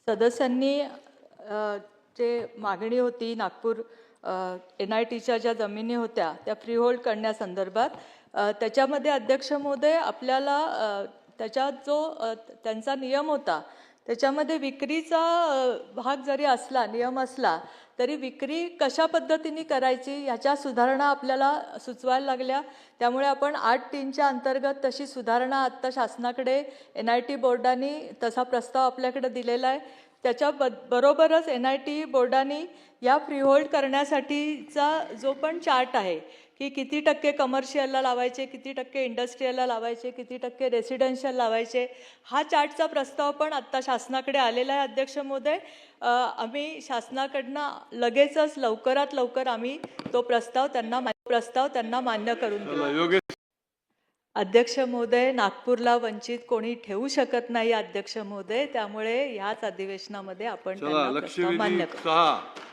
सदस्यांनी जे मागणी होती नागपूर NITच्या ज्या जमिनी होत्या त्या फ्रीहोल्ड करण्यासंदर्भात, त्याच्यामध्ये अध्यक्ष महोदय आपल्याला त्याच्यात जो त्यांचा नियम होता त्याच्यामध्ये विक्रीचा भाग जरी असला, नियम असला तरी विक्री कशा पद्धतीने करायची ह्याच्या सुधारणा आपल्याला सुचवायला लागल्या. त्यामुळे आपण 8(3)च्या अंतर्गत तशी सुधारणा आत्ता शासनाकडे NIT बोर्डाने तसा प्रस्ताव आपल्याकडे दिलेला आहे. त्याच्या बरोबरच NIT बोर्डाने या फ्रीहोल्ड करण्यासाठीचा जो पण चार्ट आहे की किती टक्के कमर्शियलला लावायचे, किती टक्के इंडस्ट्रीयलला लावायचे, किती टक्के रेसिडेन्शियल लावायचे, हा चार्टचा प्रस्ताव पण आत्ता शासनाकडे आलेला आहे. अध्यक्ष महोदय, आम्ही शासनाकडनं लगेचच लवकरात लवकर आम्ही तो प्रस्ताव त्यांना मान्य करून देऊ. अध्यक्ष महोदय, नागपूरला वंचित कोणी ठेवू शकत नाही अध्यक्ष महोदय, त्यामुळे ह्याच अधिवेशनामध्ये आपण त्यांना प्रस्ताव मान्य करू.